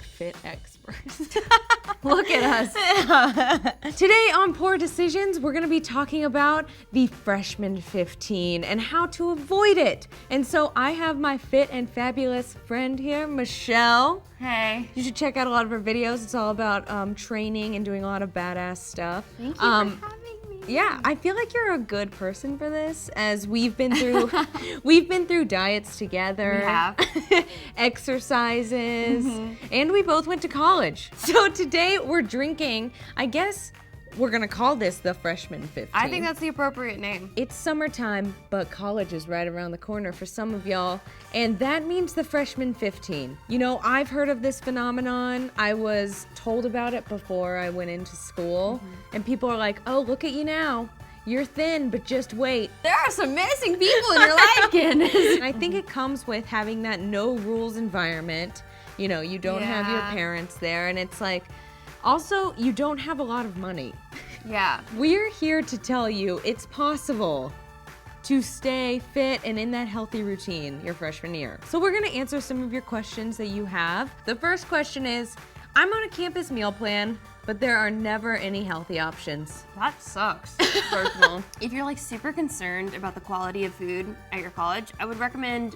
fit experts. Look at us. Today on Poor Decisions, we're gonna be talking about the freshman 15 and how to avoid it. And so I have my fit and fabulous friend here, Michelle. Hey. You should check out a lot of her videos. It's all about training and doing a lot of badass stuff. Thank you for having me. Yeah, I feel like you're a good person for this, as we've been through diets together. We have. Exercises, and we both went to college. So today we're drinking, I guess we're gonna call this the freshman 15. I think that's the appropriate name. It's summertime, but college is right around the corner for some of y'all, and that means the freshman 15. You know, I've heard of this phenomenon. I was told about it before I went into school, and people are like, oh, look at you now. You're thin, but just wait. There are some amazing people in your life, Candace. I think it comes with having that no rules environment. You know, you don't have your parents there, and it's like, also, you don't have a lot of money. Yeah. We're here to tell you it's possible to stay fit and in that healthy routine your freshman year. So we're gonna answer some of your questions that you have. The first question is, I'm on a campus meal plan, but there are never any healthy options. That sucks, first of all. If you're like super concerned about the quality of food at your college, I would recommend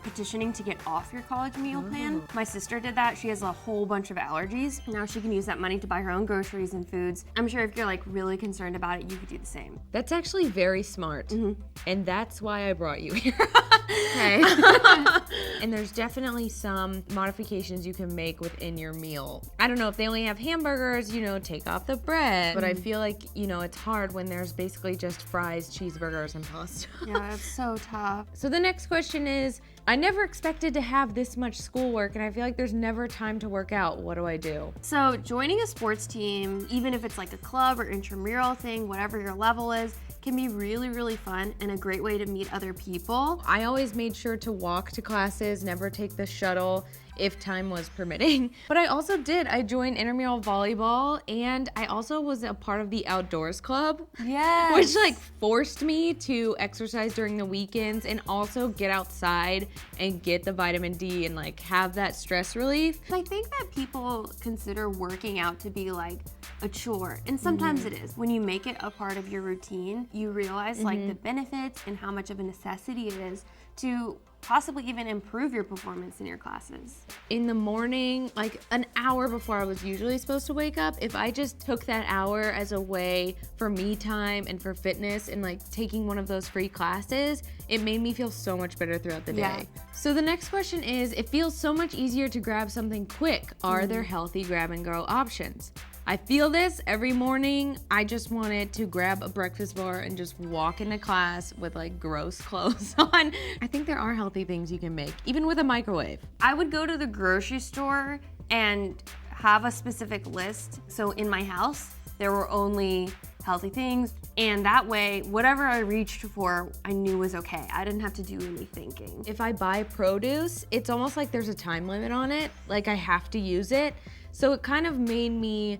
petitioning to get off your college meal plan. My sister did that. She has a whole bunch of allergies. Now she can use that money to buy her own groceries and foods. I'm sure if you're like really concerned about it, you could do the same. That's actually very smart. And that's why I brought you here. Okay. And there's definitely some modifications you can make within your meal. I don't know if they only have hamburgers, take off the bread. But I feel like, it's hard when there's basically just fries, cheeseburgers, and pasta. Yeah, it's so tough. So the next question is, I never expected to have this much schoolwork, and I feel like there's never time to work out. What do I do? So joining a sports team, even if it's like a club or intramural thing, whatever your level is, can be really, really fun and a great way to meet other people. I always made sure to walk to classes, never take the shuttle if time was permitting. But I also I joined intramural volleyball, and I also was a part of the outdoors club. Yes. Which like forced me to exercise during the weekends and also get outside and get the vitamin D and like have that stress relief. I think that people consider working out to be like a chore, and sometimes it is. When you make it a part of your routine, you realize like the benefits and how much of a necessity it is to possibly even improve your performance in your classes. In the morning, like an hour before I was usually supposed to wake up, if I just took that hour as a way for me time and for fitness and like taking one of those free classes, it made me feel so much better throughout the day. Yeah. So the next question is, it feels so much easier to grab something quick. Are there healthy grab and go options? I feel this every morning. I just wanted to grab a breakfast bar and just walk into class with like gross clothes on. I think there are healthy things you can make, even with a microwave. I would go to the grocery store and have a specific list. So in my house, there were only healthy things, and that way, whatever I reached for, I knew was okay. I didn't have to do any thinking. If I buy produce, it's almost like there's a time limit on it, like I have to use it. So it kind of made me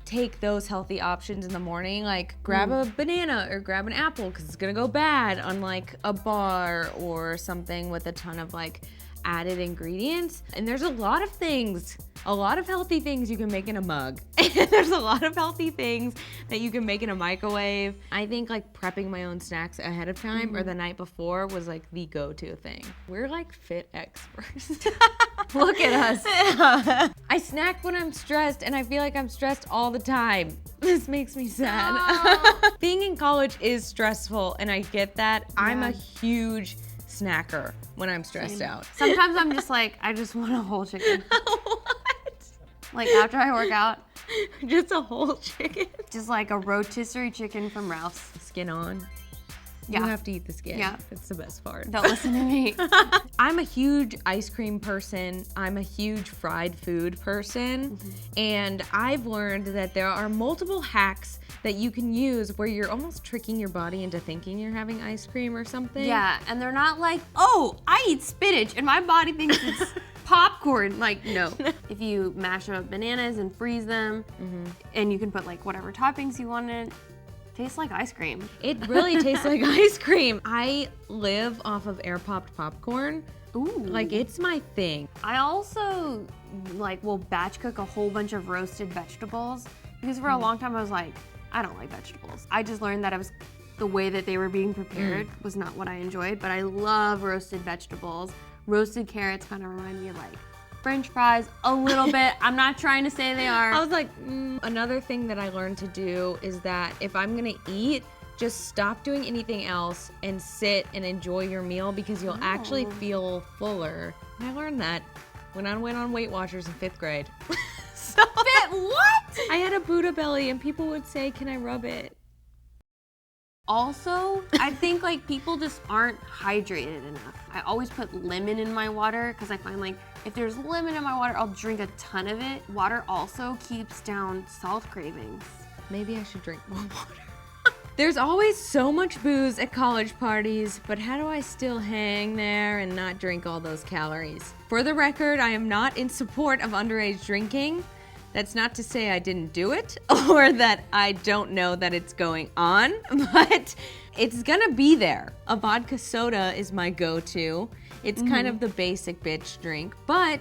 take those healthy options in the morning, like grab a banana or grab an apple because it's gonna go bad on like a bar or something with a ton of like added ingredients. And there's a lot of things, a lot of healthy things you can make in a mug. And there's a lot of healthy things that you can make in a microwave. I think like prepping my own snacks ahead of time or the night before was like the go-to thing. We're like fit experts. Look at us. I snack when I'm stressed, and I feel like I'm stressed all the time. This makes me sad. No. Being in college is stressful, and I get that. Yeah. I'm a huge snacker when I'm stressed out. Sometimes I'm just like, I just want a whole chicken. What? Like after I work out. Just a whole chicken? Just like a rotisserie chicken from Ralph's. Skin on. Yeah. You have to eat the skin. Yeah. It's the best part. Don't listen to me. I'm a huge ice cream person. I'm a huge fried food person. And I've learned that there are multiple hacks that you can use where you're almost tricking your body into thinking you're having ice cream or something. Yeah, and they're not like, oh, I eat spinach and my body thinks it's popcorn. Like, no. If you mash up bananas and freeze them, and you can put like whatever toppings you want in it, tastes like ice cream. It really tastes like ice cream. I live off of air popped popcorn, Ooh. Like, it's my thing. I also will batch cook a whole bunch of roasted vegetables because for a long time I was like, I don't like vegetables. I just learned that the way that they were being prepared was not what I enjoyed, but I love roasted vegetables. Roasted carrots kind of remind me of like French fries a little bit. I'm not trying to say they are. I was like, another thing that I learned to do is that if I'm gonna eat, just stop doing anything else and sit and enjoy your meal because you'll actually feel fuller. And I learned that when I went on Weight Watchers in 5th grade. What? I had a Buddha belly and people would say, can I rub it? Also, I think like people just aren't hydrated enough. I always put lemon in my water because I find like if there's lemon in my water, I'll drink a ton of it. Water also keeps down salt cravings. Maybe I should drink more water. There's always so much booze at college parties, but how do I still hang there and not drink all those calories? For the record, I am not in support of underage drinking. That's not to say I didn't do it or that I don't know that it's going on, but it's gonna be there. A vodka soda is my go-to. It's kind of the basic bitch drink, but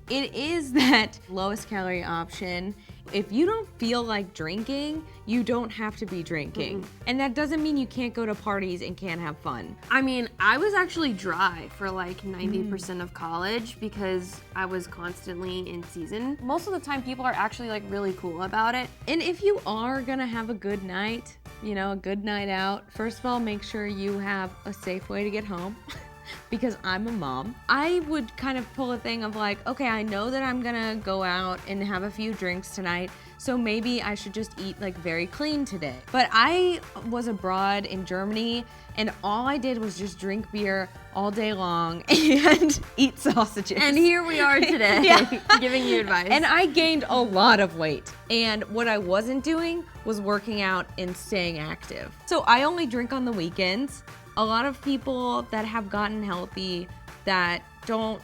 it is that lowest calorie option. If you don't feel like drinking, you don't have to be drinking. And that doesn't mean you can't go to parties and can't have fun. I mean, I was actually dry for like 90% of college because I was constantly in season. Most of the time people are actually like really cool about it. And if you are gonna have a good night, a good night out, first of all, make sure you have a safe way to get home. Because I'm a mom, I would kind of pull a thing of like, okay, I know that I'm gonna go out and have a few drinks tonight, so maybe I should just eat like very clean today. But I was abroad in Germany and all I did was just drink beer all day long and eat sausages. And here we are today, giving you advice. And I gained a lot of weight. And what I wasn't doing was working out and staying active. So I only drink on the weekends. A lot of people that have gotten healthy that don't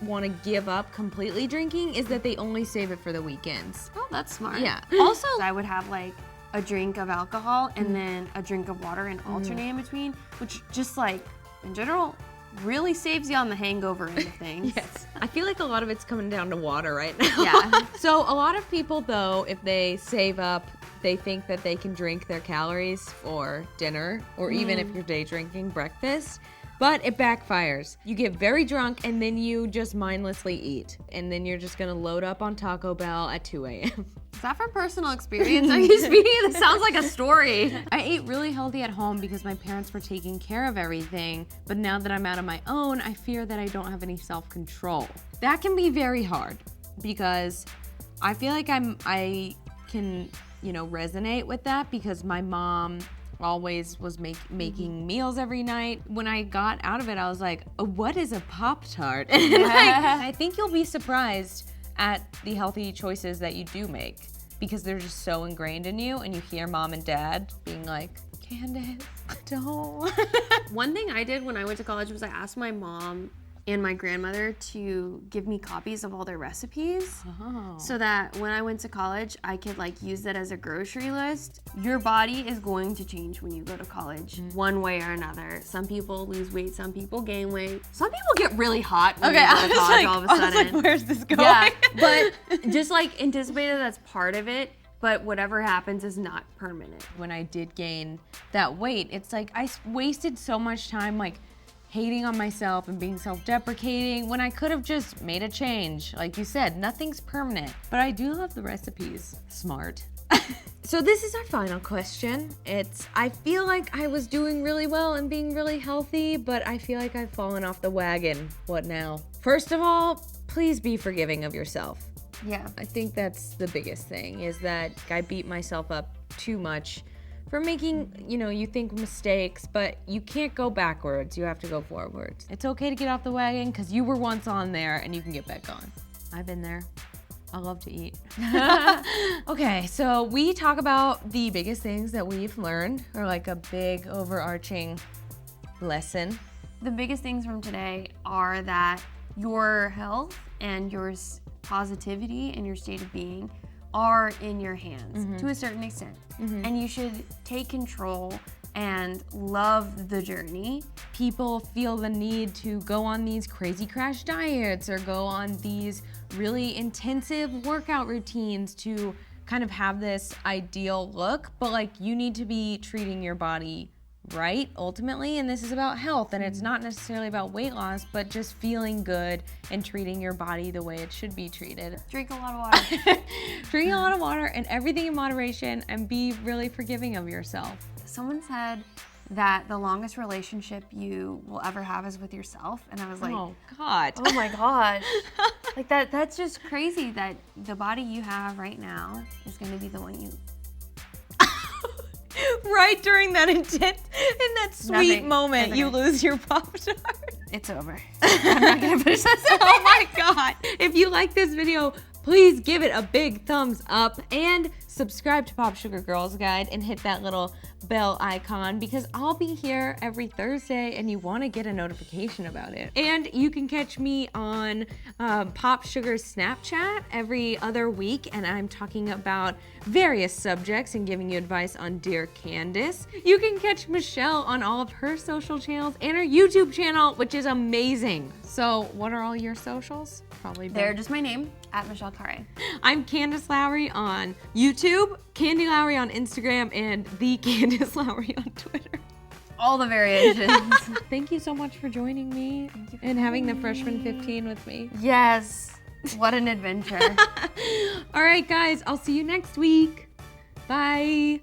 want to give up completely drinking is that they only save it for the weekends. Oh, that's smart. Yeah. Also, I would have like a drink of alcohol and then a drink of water and alternate in between, which just like, in general, really saves you on the hangover end of things. Yes. I feel like a lot of it's coming down to water right now. Yeah. So a lot of people though, if they save up, they think that they can drink their calories for dinner or even if you're day drinking breakfast, but it backfires. You get very drunk and then you just mindlessly eat. And then you're just gonna load up on Taco Bell at 2 a.m. Is that from personal experience? Are you speaking? This sounds like a story. I ate really healthy at home because my parents were taking care of everything, but now that I'm out on my own, I fear that I don't have any self-control. That can be very hard because I feel like I can, resonate with that because my mom always was making meals every night. When I got out of it, I was like, oh, what is a Pop-Tart? And I think you'll be surprised at the healthy choices that you do make because they're just so ingrained in you and you hear mom and dad being like, Candace, don't. One thing I did when I went to college was I asked my mom and my grandmother to give me copies of all their recipes so that when I went to college, I could use that as a grocery list. Your body is going to change when you go to college one way or another. Some people lose weight, some people gain weight. Some people get really hot when they go to college all of a sudden. I was like, where's this going? Yeah, but just anticipate that that's part of it. But whatever happens is not permanent. When I did gain that weight, it's like I wasted so much time hating on myself and being self-deprecating when I could have just made a change. Like you said, nothing's permanent. But I do love the recipes. Smart. So this is our final question. I feel like I was doing really well and being really healthy, but I feel like I've fallen off the wagon. What now? First of all, please be forgiving of yourself. Yeah. I think that's the biggest thing, is that I beat myself up too much for making, you think mistakes, but you can't go backwards. You have to go forwards. It's okay to get off the wagon because you were once on there and you can get back on. I've been there. I love to eat. Okay, so we talk about the biggest things that we've learned, or a big overarching lesson. The biggest things from today are that your health and your positivity and your state of being are in your hands to a certain extent. And you should take control and love the journey. People feel the need to go on these crazy crash diets or go on these really intensive workout routines to kind of have this ideal look, but like you need to be treating your body right ultimately, and this is about health, and it's not necessarily about weight loss, but just feeling good and treating your body the way it should be treated. Drink a lot of water. Drink a lot of water and everything in moderation, and be really forgiving of yourself. Someone said that the longest relationship you will ever have is with yourself, and I was like, oh God. oh my gosh. Like that's just crazy that the body you have right now is going to be the one you right during that intense, in that sweet moment, you lose your Pop-Tart. It's over. I'm not gonna finish this. Oh my God. If you like this video, please give it a big thumbs up and subscribe to Popsugar Girls Guide and hit that little bell icon, because I'll be here every Thursday and you want to get a notification about it. And you can catch me on Popsugar's Snapchat every other week, and I'm talking about various subjects and giving you advice on Dear Candace. You can catch Michelle on all of her social channels and her YouTube channel, which is amazing. So what are all your socials? Probably they're just my name, at Michelle Khare. I'm Candace Lowry on YouTube, Candy Lowry on Instagram, and the Candace Lowry on Twitter. All the variations. Thank you so much for joining me and having the Freshman 15 with me. Yes. What an adventure. All right, guys, I'll see you next week. Bye.